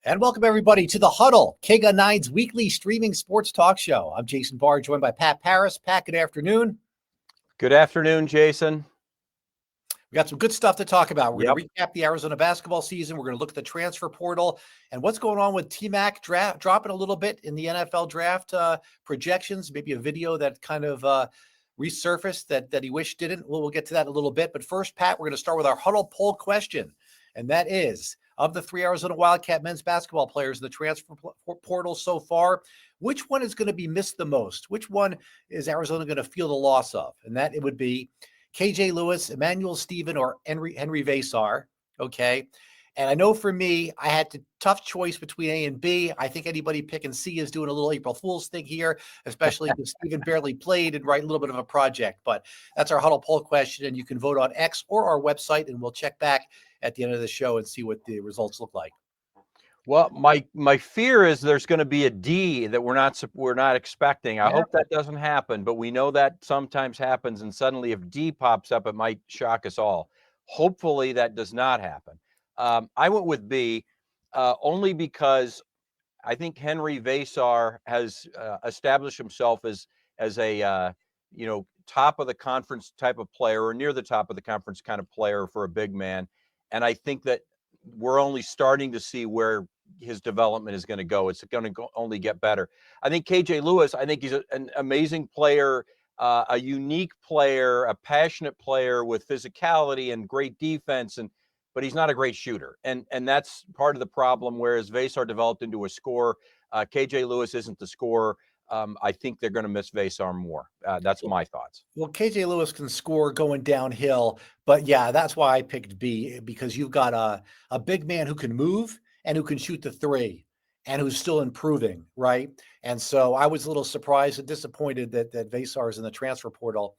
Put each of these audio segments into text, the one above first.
And welcome, everybody, to the Huddle, KGUN9's weekly streaming sports talk show. I'm Jason Barr, joined by Pat Parris. Pat, good afternoon. Good afternoon, Jason. We got some good stuff to talk about. We're Yep. going to recap the Arizona basketball season. We're going to look at the transfer portal and what's going on with T-Mac dropping a little bit in the NFL draft projections, maybe a video that kind of resurfaced that he wished didn't. We'll get to that in a little bit. But first, Pat, we're going to start with our Huddle poll question, and that is, of the three Arizona Wildcat men's basketball players in the transfer portal so far, which one is going to be missed the most? Which one is Arizona going to feel the loss of? And that it would be KJ Lewis, Emmanuel Stephen, or Henri Veesaar. Okay. And I know for me, I had a tough choice between A and B. I think anybody picking C is doing a little April Fool's thing here, especially because Stephen barely played and write a little bit of a project. But that's our Huddle poll question, and you can vote on X or our website, and we'll check back at the end of the show and see what the results look like. Well, my fear is there's going to be a D that we're not expecting. I hope that doesn't happen, but we know that sometimes happens, and suddenly if D pops up, it might shock us all. Hopefully that does not happen. I went with B only because I think Henri Veesaar has established himself as a top of the conference type of player, or near the top of the conference kind of player for a big man. And I think that we're only starting to see where his development is going to go. It's going to only get better. I think KJ Lewis, I think he's an amazing player, a unique player, a passionate player with physicality and great defense, but he's not a great shooter. And that's part of the problem, whereas Veesaar developed into a scorer. KJ Lewis isn't the scorer. I think they're going to miss Veesaar more. That's my thoughts. Well, KJ Lewis can score going downhill, but yeah, that's why I picked B, because you've got a big man who can move and who can shoot the three and who's still improving, right? And so I was a little surprised and disappointed that Veesaar is in the transfer portal.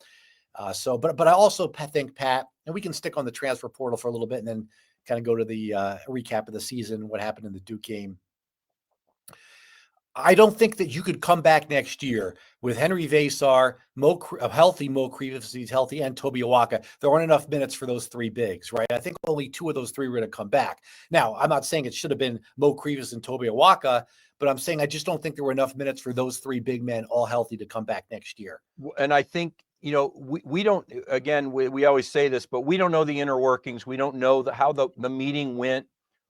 But I also think, Pat, and we can stick on the transfer portal for a little bit and then kind of go to the recap of the season, what happened in the Duke game. I don't think that you could come back next year with Henri Veesaar, a healthy Mo Krivas, he's healthy, and Toby Awaka. There aren't enough minutes for those three bigs, right? I think only two of those three were going to come back. Now, I'm not saying it should have been Mo Krivas and Toby Awaka, but I'm saying I just don't think there were enough minutes for those three big men, all healthy, to come back next year. And I think, we don't, again, we always say this, but we don't know the inner workings. We don't know how the meeting went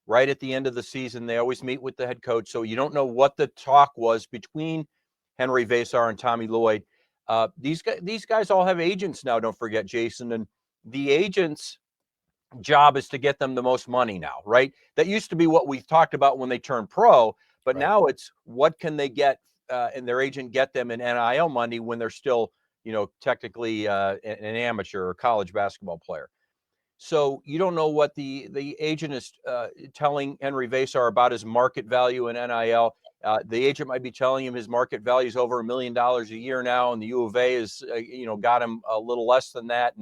right at the end of the season. They always meet with the head coach. So you don't know what the talk was between Henri Veesaar and Tommy Lloyd. These guys all have agents now, don't forget, Jason. And the agents' job is to get them the most money now, right? That used to be what we talked about when they turned pro, but now it's what can they get and their agent get them in NIL money when they're still, technically an amateur or college basketball player. So you don't know what the agent is telling Henri Veesaar about his market value in NIL. The agent might be telling him his market value is over $1 million a year now, and the U of A is, got him a little less than that.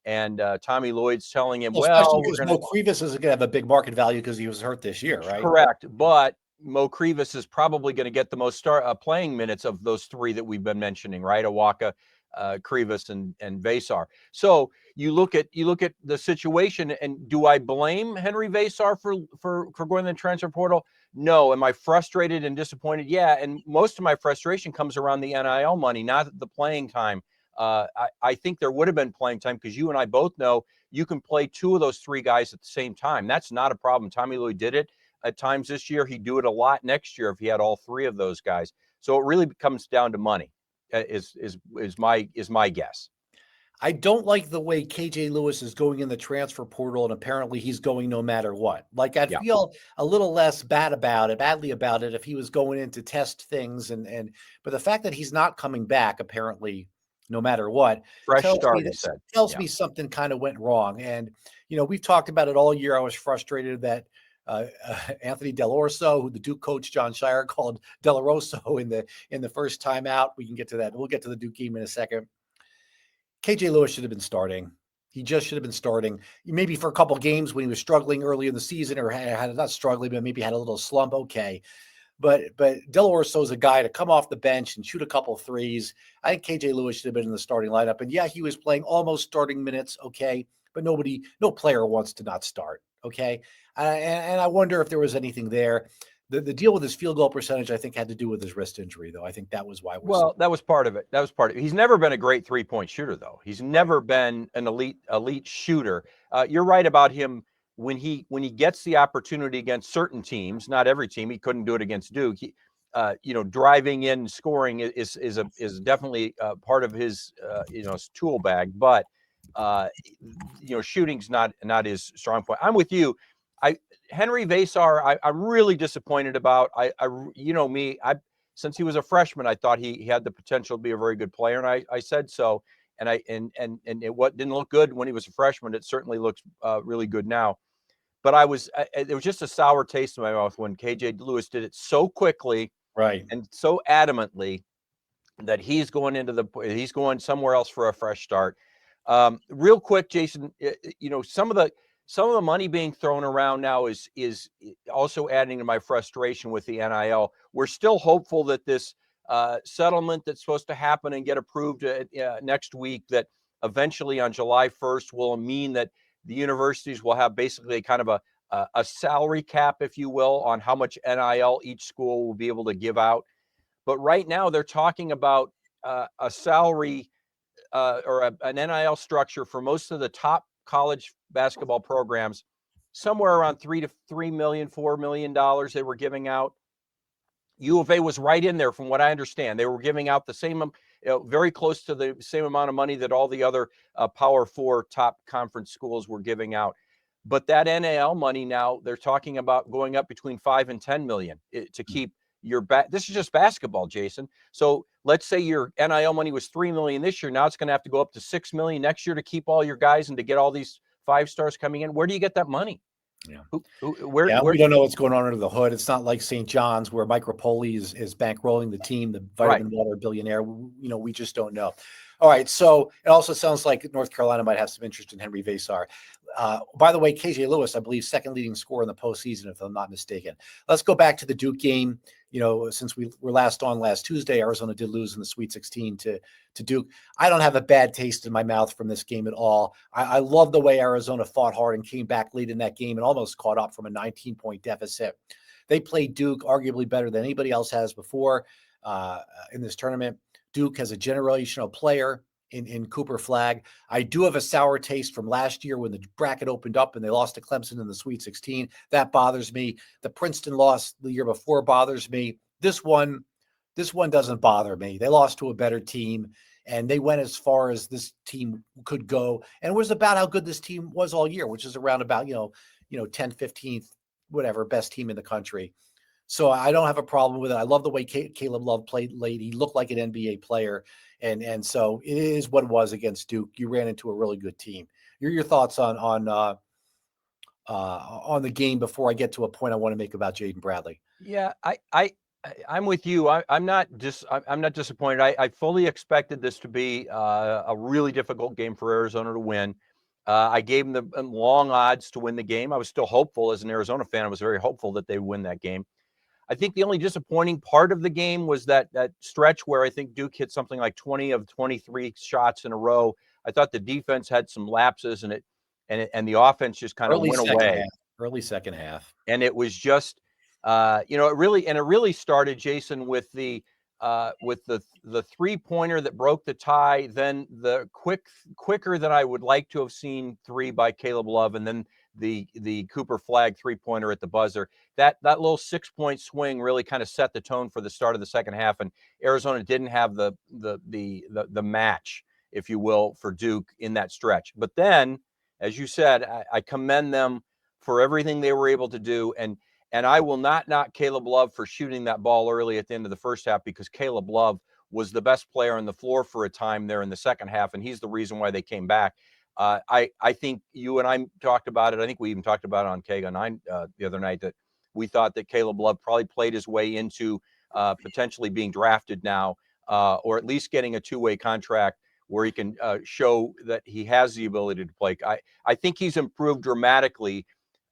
And Tommy Lloyd's telling him, especially because Mo Krivas isn't going to have a big market value because he was hurt this year, right? Correct, but Mo Krivas is probably going to get the most playing minutes of those three that we've been mentioning, right? Awaka, Krivas, and Veesaar. So you look at the situation, and do I blame Henri Veesaar for going to the transfer portal? No. Am I frustrated and disappointed? Yeah. And most of my frustration comes around the NIL money, not the playing time. I think there would have been playing time, because you and I both know you can play two of those three guys at the same time. That's not a problem. Tommy Lloyd did it at times this year. He'd do it a lot next year if he had all three of those guys. So it really comes down to money. Is my guess. I don't like the way KJ Lewis is going in the transfer portal, and apparently he's going no matter what. Like, I'd feel a little less badly about it if he was going in to test things, but the fact that he's not coming back, apparently, no matter what, tells me something kind of went wrong. And we've talked about it all year. I was frustrated that Anthony Del Orso, who the Duke coach John Shire called Del Rosso in the first time out. We can get to that. We'll get to the Duke game in a second. KJ Lewis should have been starting. He just should have been starting. Maybe for a couple of games when he was struggling early in the season, or had not struggling, but maybe had a little slump. Okay. But Del Orso is a guy to come off the bench and shoot a couple of threes. I think KJ Lewis should have been in the starting lineup. And yeah, he was playing almost starting minutes. Okay. But no player wants to not start. Okay. And I wonder if there was anything there. The deal with his field goal percentage, I think, had to do with his wrist injury, though. I think that was why that was part of it. That was part of it. He's never been a great 3-point shooter, though. He's never been an elite shooter. You're right about him when he gets the opportunity against certain teams. Not every team. He couldn't do it against Duke. Driving in, scoring is definitely part of his tool bag. But shooting's not his strong point. I'm with you. Henri Veesaar, I'm really disappointed about. Since he was a freshman, I thought he had the potential to be a very good player, and I said so. And it didn't look good when he was a freshman. It certainly looks really good now. But there was just a sour taste in my mouth when KJ Lewis did it so quickly, right, and so adamantly that he's going somewhere else for a fresh start. Real quick, Jason, some of the money being thrown around now is also adding to my frustration with the NIL. We're still hopeful that this settlement that's supposed to happen and get approved next week, that eventually on July 1st will mean that the universities will have basically kind of a salary cap, if you will, on how much NIL each school will be able to give out. But right now they're talking about a salary or an NIL structure for most of the top college basketball programs, somewhere around $3 million, $4 million they were giving out. U of A was right in there, from what I understand. They were giving out the same, very close to the same amount of money that all the other Power 4 top conference schools were giving out. But that NIL money now, they're talking about going up between 5 and 10 million to keep your this is just basketball, Jason. So let's say your NIL money was 3 million this year. Now it's going to have to go up to 6 million next year to keep all your guys and to get all these 5 stars coming in. Where do you get that money? Yeah. Where we don't know what's going on under the hood. It's not like St. John's where Mike Rapoli is bankrolling the team, the vitamin water billionaire. We just don't know. All right. So it also sounds like North Carolina might have some interest in Henri Veesaar. By the way, KJ Lewis, I believe, second leading scorer in the postseason, if I'm not mistaken. Let's go back to the Duke game. Since we were last on last Tuesday, Arizona did lose in the Sweet 16 to Duke. I don't have a bad taste in my mouth from this game at all. I love the way Arizona fought hard and came back late in that game and almost caught up from a 19-point deficit. They played Duke arguably better than anybody else has before in this tournament. Duke has a generational player in Cooper Flagg. I do have a sour taste from last year when the bracket opened up and they lost to Clemson in the Sweet 16. That bothers me. The Princeton loss the year before bothers me. This one doesn't bother me. They lost to a better team, and they went as far as this team could go. And it was about how good this team was all year, which is around about, 10th, 15th, whatever, best team in the country. So I don't have a problem with it. I love the way Caleb Love played late. He looked like an NBA player. And so it is what it was against Duke. You ran into a really good team. Your thoughts on the game before I get to a point I want to make about Jaden Bradley? Yeah, I'm with you. I'm not disappointed. I fully expected this to be a really difficult game for Arizona to win. I gave them the long odds to win the game. I was still hopeful as an Arizona fan. I was very hopeful that they would win that game. I think the only disappointing part of the game was that stretch where I think Duke hit something like 20 of 23 shots in a row. I thought the defense had some lapses and the offense just kind of went away. Early second half. And it was just, it really started, Jason, with the 3-pointer that broke the tie, then the quicker than I would like to have seen 3 by Caleb Love, and then the Cooper Flagg 3-pointer at the buzzer. That little 6-point swing really kind of set the tone for the start of the second half, and Arizona didn't have the match, if you will, for Duke in that stretch. But then, as you said, I commend them for everything they were able to do, and I will not knock Caleb Love for shooting that ball early at the end of the first half, because Caleb Love was the best player on the floor for a time there in the second half, and he's the reason why they came back. I think you and I talked about it. I think we even talked about it on KGUN the other night, that we thought that Caleb Love probably played his way into potentially being drafted now, or at least getting a two-way contract where he can show that he has the ability to play. I think he's improved dramatically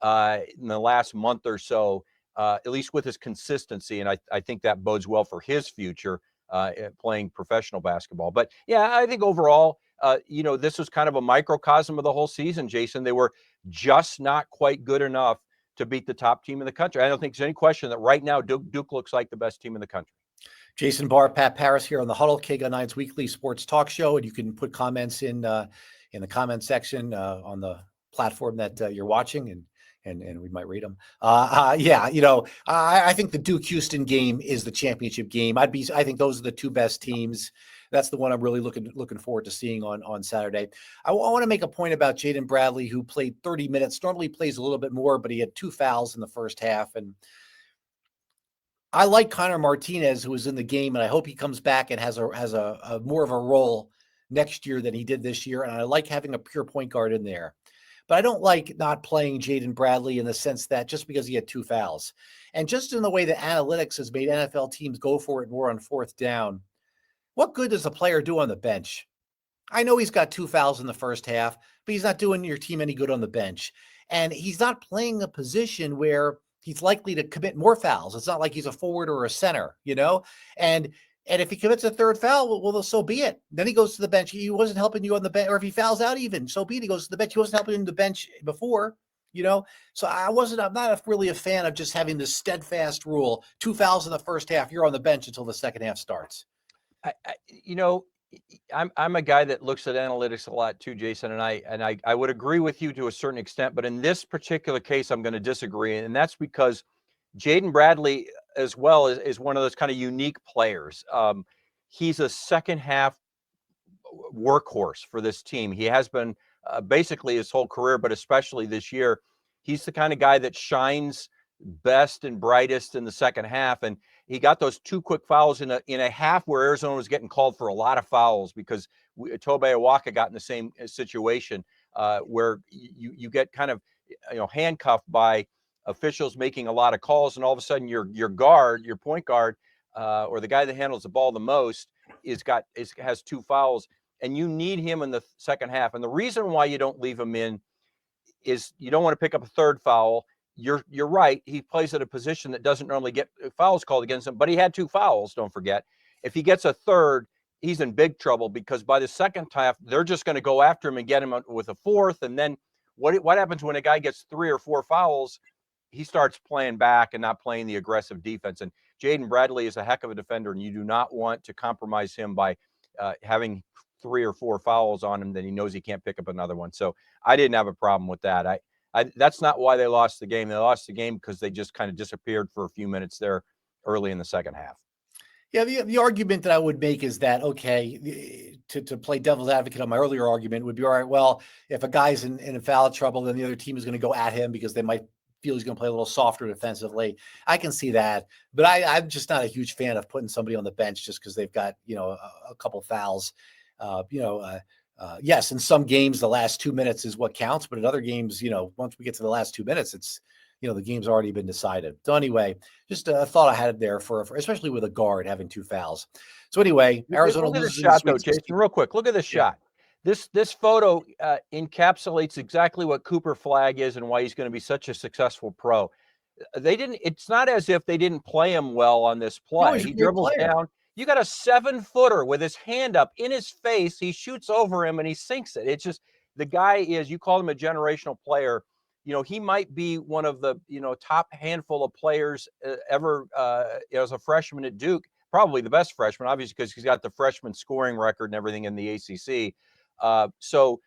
in the last month or so, at least with his consistency, and I think that bodes well for his future playing professional basketball. But yeah, I think overall, this was kind of a microcosm of the whole season, Jason. They were just not quite good enough to beat the top team in the country. I don't think there's any question that right now Duke looks like the best team in the country. Jason Barr, Pat Parris here on the Huddle, KGUN 9's weekly sports talk show, and you can put comments in the comment section on the platform that you're watching, and we might read them. I think the Duke Houston game is the championship game. I think those are the two best teams. That's the one I'm really looking forward to seeing on Saturday. I want to make a point about Jaden Bradley, who played 30 minutes. Normally plays a little bit more, but he had 2 fouls in the first half, and I like Connor Martinez, who was in the game, and I hope he comes back and has a more of a role next year than he did this year. And I like having a pure point guard in there. But I don't like not playing Jaden Bradley in the sense that just because he had 2 fouls. And just in the way that analytics has made NFL teams go for it more on 4th down, what good does a player do on the bench? I know he's got 2 fouls in the first half, but he's not doing your team any good on the bench. And he's not playing a position where he's likely to commit more fouls. It's not like he's a forward or a center, and if he commits a 3rd foul, well, so be it. Then he goes to the bench. He wasn't helping you on the bench, or if he fouls out even, so be it. He goes to the bench. He wasn't helping you on the bench before, So I'm not really a fan of just having this steadfast rule: 2 fouls in the first half, you're on the bench until the second half starts. I'm a guy that looks at analytics a lot too, Jason, and I would agree with you to a certain extent, but in this particular case, I'm going to disagree, and that's because Jaden Bradley as well is one of those kind of unique players. He's a second half workhorse for this team. He has been basically his whole career, but especially this year. He's the kind of guy that shines best and brightest in the second half, and he got those 2 quick fouls in a half where Arizona was getting called for a lot of fouls because Tobe Awaka got in the same situation where you get kind of handcuffed by officials making a lot of calls, and all of a sudden your point guard, or the guy that handles the ball the most has 2 fouls, and you need him in the second half. And the reason why you don't leave him in is you don't want to pick up a 3rd foul. You're right. He plays at a position that doesn't normally get fouls called against him, but he had 2 fouls. Don't forget, if he gets a 3rd, he's in big trouble, because by the second half, they're just going to go after him and get him with a 4th. And then what happens when a guy gets 3 or 4 fouls? He starts playing back and not playing the aggressive defense. And Jaden Bradley is a heck of a defender, and you do not want to compromise him by having 3 or 4 fouls on him that he knows he can't pick up another one. So I didn't have a problem with that. That's not why they lost the game. They lost the game because they just kind of disappeared for a few minutes there early in the second half. Yeah, the argument that I would make is that, okay, to play devil's advocate on my earlier argument would be, all right, well, if a guy's in foul trouble, then the other team is going to go at him because they might feel he's going to play a little softer defensively. I can see that, but I'm just not a huge fan of putting somebody on the bench just because they've got, a couple fouls. Yes, in some games, the last 2 minutes is what counts, but in other games, once we get to the last 2 minutes, it's, the game's already been decided. So anyway, just a thought I had there for especially with a guard having 2 fouls. So anyway, Arizona loses the shot though, Jason, real quick. Look at this shot. This photo encapsulates exactly what Cooper Flagg is and why he's going to be such a successful pro. It's not as if they didn't play him well on this play. No, he dribbles down. You got a 7-footer with his hand up in his face. He shoots over him and he sinks it. It's just, the guy is, you call him a generational player. He might be one of the, top handful of players ever as a freshman at Duke, probably the best freshman, obviously, because he's got the freshman scoring record and everything in the ACC. So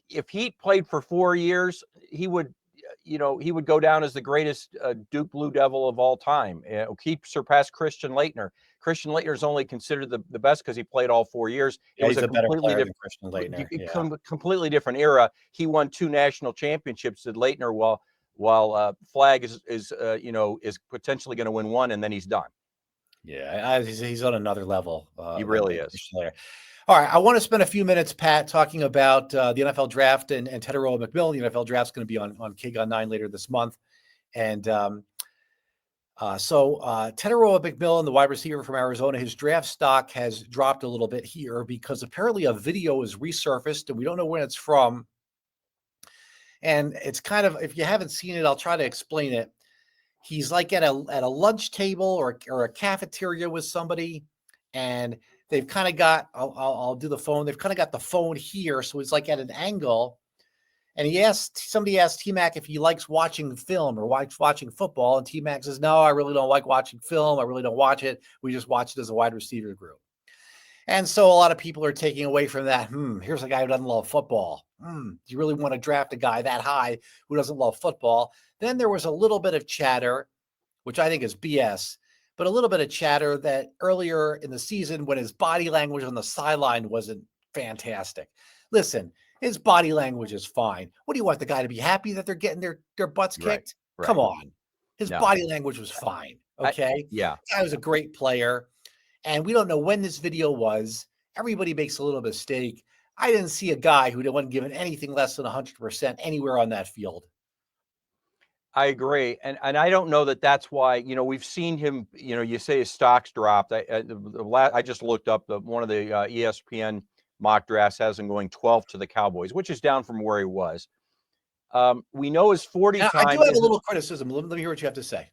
if he played for 4 years, he would go down as the greatest Duke Blue Devil of all time. He surpassed Christian Laettner. Christian Laettner is only considered the best because he played all 4 years. It was a completely different Christian Laettner. Completely different era. He won 2 national championships at Laettner, while Flagg is potentially going to win 1, and then he's done. Yeah, he's on another level. He really is. All right, I want to spend a few minutes, Pat, talking about the NFL draft and Teteroa McMillan. The NFL draft's going to be on KGUN 9 later this month. And so Teteroa McMillan, the wide receiver from Arizona, his draft stock has dropped a little bit here because apparently a video is resurfaced, and we don't know when it's from. And it's kind of, if you haven't seen it, I'll try to explain it. He's like at a lunch table or a cafeteria with somebody, and they've kind of got, I'll do the phone. They've kind of got the phone here. So it's like at an angle, And somebody asked T-Mac if he likes watching film or watching football. And T-Mac says, no, I really don't like watching film. I really don't watch it. We just watch it as a wide receiver group. And so a lot of people are taking away from that. Here's a guy who doesn't love football. Do you really want to draft a guy that high who doesn't love football? Then there was a little bit of chatter, which I think is BS, but a little bit of chatter that earlier in the season when his body language on the sideline wasn't fantastic. Listen, his body language is fine. What do you want the guy to be happy that they're getting their butts kicked? Right. Come on. His body language was fine. Okay. Yeah. The guy was a great player. And we don't know when this video was. Everybody makes a little mistake. I didn't see a guy who wasn't given anything less than 100% anywhere on that field. I agree. And I don't know that that's why, we've seen him, you say his stocks dropped. I just looked up one of the ESPN mock drafts has him going 12 to the Cowboys, which is down from where he was. We know his 40 now, time. I do have a little criticism. Let me hear what you have to say.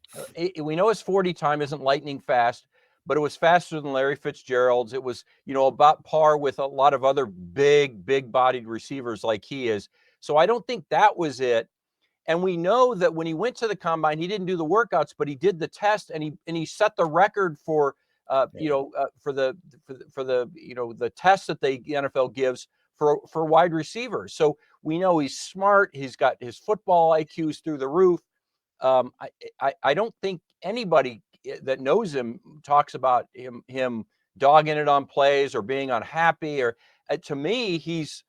We know his 40 time isn't lightning fast, but it was faster than Larry Fitzgerald's. It was, about par with a lot of other big bodied receivers like he is. So I don't think that was it. And we know that when he went to the combine, he didn't do the workouts, but he did the test, and he set the record for for the test that the NFL gives for wide receivers. So we know he's smart. He's got his football IQs through the roof. I don't think anybody that knows him talks about him dogging it on plays or being unhappy. Or to me, he's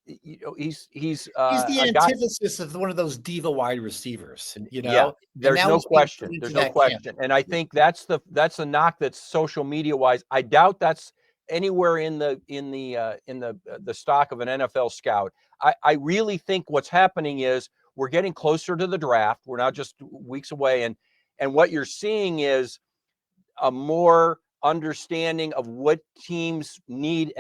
the antithesis of one of those diva wide receivers. Yeah, there's no question. There's no question. And I think that's the knock that's social media wise. I doubt that's anywhere in the stock of an NFL scout. I really think what's happening is we're getting closer to the draft. We're not just weeks away, and what you're seeing is a more understanding of what teams need,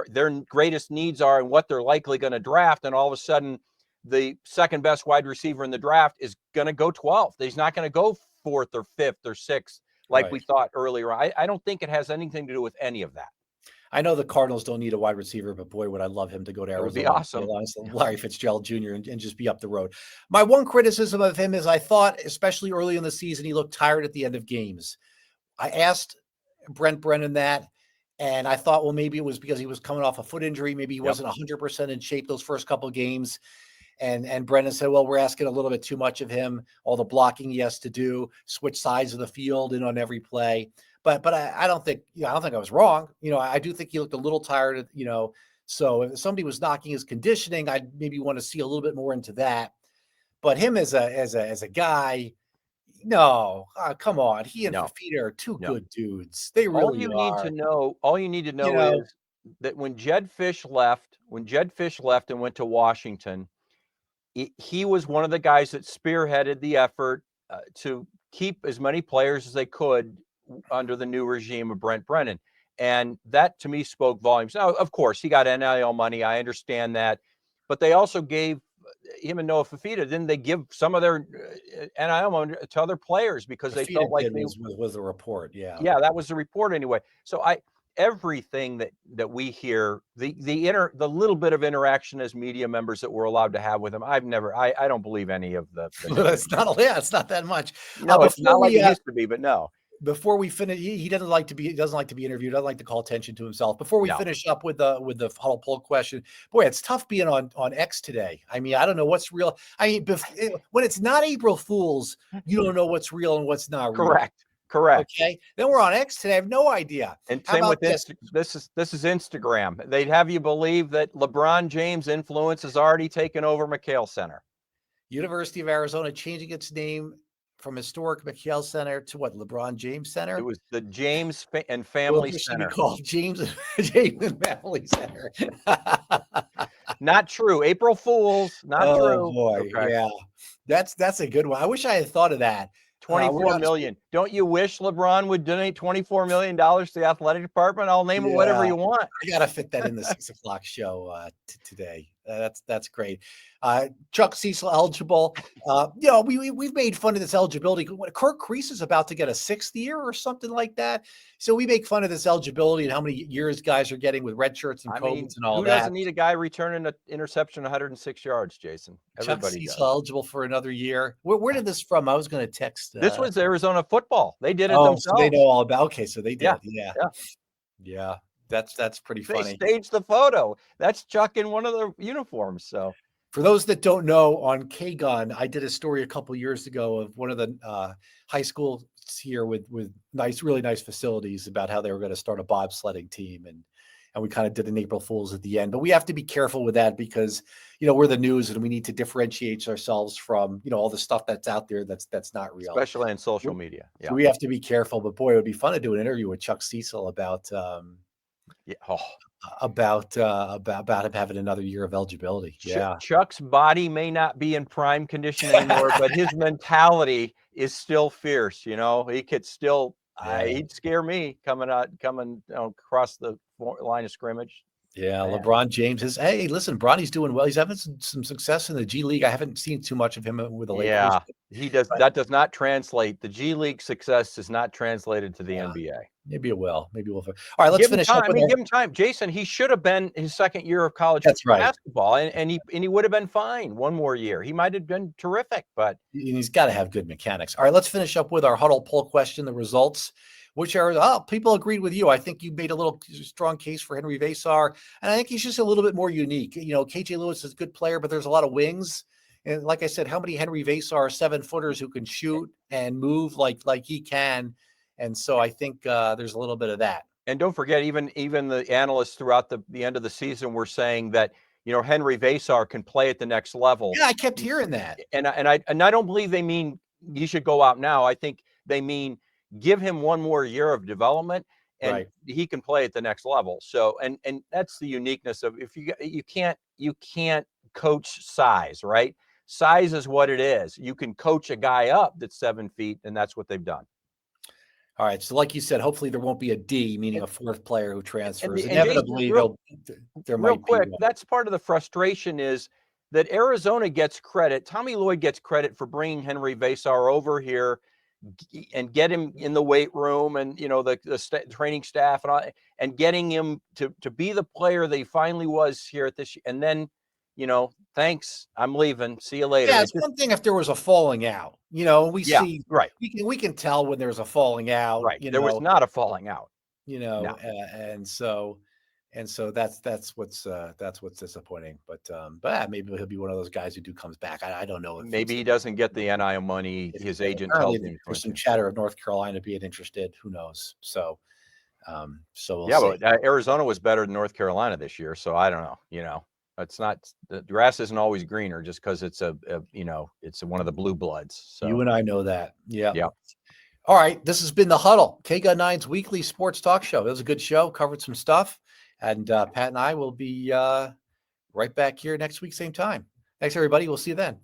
their greatest needs are, and what they're likely going to draft. And all of a sudden, the second best wide receiver in the draft is going to go 12th. He's not going to go 4th or 5th or 6th like we thought earlier. I don't think it has anything to do with any of that. I know the Cardinals don't need a wide receiver, but boy, would I love him to go to Arizona. It would be awesome. Larry Fitzgerald Jr. and just be up the road. My one criticism of him is I thought, especially early in the season, he looked tired at the end of games. I asked Brent Brennan that, and I thought, well, maybe it was because he was coming off a foot injury. Maybe he wasn't 100% in shape those first couple of games. And Brennan said, well, we're asking a little bit too much of him, all the blocking he has to do, switch sides of the field in on every play. But I don't think I was wrong. I do think he looked a little tired, so if somebody was knocking his conditioning, I'd maybe want to see a little bit more into that. But him as a guy, no, come on. He and Fafita are two good dudes. They really are. All you need to know is that when Jed Fish left and went to Washington, he was one of the guys that spearheaded the effort to keep as many players as they could under the new regime of Brent Brennan. And that to me spoke volumes. Now, of course, he got NIL money. I understand that. But they also gave him and Noah Fafita, didn't they give some of their NIL money to other players because they felt like was the report. Yeah, that was the report anyway. So everything that we hear, the little bit of interaction as media members that we're allowed to have with him, I don't believe any of the it's not that much. No, it's not like it used to be, but no. Before we finish, he doesn't like to be interviewed. Doesn't like to call attention to himself. Before we finish up with the Huddle poll question, boy, it's tough being on X today. I mean, I don't know what's real. I mean, when it's not April Fools, you don't know what's real and what's not real. Correct. Okay. Then we're on X today. I have no idea. And same with this is Instagram. They'd have you believe that LeBron James' influence has already taken over McHale Center. University of Arizona changing its name from historic McHale Center to what? LeBron James Center? It was the James and Family Center. Called James and Family Center. Not true. April Fools. Not true. Oh boy, okay. Yeah, that's a good one. I wish I had thought of that. 24 million. Don't you wish LeBron would donate $24 million to the athletic department? I'll name it whatever you want. I gotta fit that in the 6 o'clock show today. That's great. Chuck Cecil eligible. We've made fun of this eligibility. Kirk Kreese is about to get a 6th year or something like that. So we make fun of this eligibility and how many years guys are getting with red shirts and COVIDs and all who that. Doesn't need a guy returning an interception 106 yards, Jason? Everybody Chuck Cecil does. eligible for another year. Where did this from? I was going to text. This was Arizona football. They did it themselves. So they know all about. Okay, so they did. Yeah. That's pretty funny. They staged the photo. That's Chuck in one of the uniforms. So for those that don't know, on KGUN, I did a story a couple of years ago of one of the high schools here with really nice facilities about how they were going to start a bobsledding team, and we kind of did an April Fool's at the end. But we have to be careful with that because we're the news and we need to differentiate ourselves from all the stuff that's out there that's not real, especially on social media. So we have to be careful. But boy, it would be fun to do an interview with Chuck Cecil about about him having another year of eligibility. Chuck's body may not be in prime condition anymore, but his mentality is still fierce. He could still he'd scare me coming across the line of scrimmage. Yeah, man. LeBron James is. Hey, listen, Bronny's doing well. He's having some success in the G League. I haven't seen too much of him with the Lakers. Yeah, he does. That does not translate. The G League success is not translated to the NBA. Maybe it will. Maybe we'll. All right, let's finish up. Give him time, Jason. He should have been his 2nd year of college basketball, and he would have been fine one more year. He might have been terrific, but he's got to have good mechanics. All right, let's finish up with our Huddle poll question. The results, which are people agreed with you. I think you made a little strong case for Henri Veesaar, and I think he's just a little bit more unique. KJ Lewis is a good player, but there's a lot of wings. And like I said, how many Henri Veesaar 7-footers who can shoot and move like he can? And so I think there's a little bit of that. And don't forget, even the analysts throughout the end of the season were saying that Henri Veesaar can play at the next level. Yeah, I kept hearing that. And I don't believe they mean you should go out now. I think they mean give him one more year of development, and he can play at the next level. So and that's the uniqueness of if you can't coach size, right? Size is what it is. You can coach a guy up that's 7 feet, and that's what they've done. All right. So like you said, hopefully there won't be a D, meaning a 4th player who transfers. Inevitably, there might be one. That's part of the frustration is that Arizona gets credit. Tommy Lloyd gets credit for bringing Henri Veesaar over here and get him in the weight room and, the training staff and all, and getting him to be the player that he finally was here at this. And then, thanks, I'm leaving. See you later. Yeah, it's one thing if there was a falling out. We see we can tell when there's a falling out. Right. There was not a falling out. No. And so that's what's disappointing. But maybe he'll be one of those guys who comes back. I don't know. Maybe he doesn't get the NIL money. His agent tells him. There's some chatter of North Carolina being interested. Who knows? So we'll see. But Arizona was better than North Carolina this year. So I don't know. It's not, the grass isn't always greener just because it's it's one of the blue bloods. So you and I know that. Yeah. Yeah. All right. This has been the Huddle, KGUN 9's weekly sports talk show. It was a good show, covered some stuff. And Pat and I will be right back here next week, same time. Thanks, everybody. We'll see you then.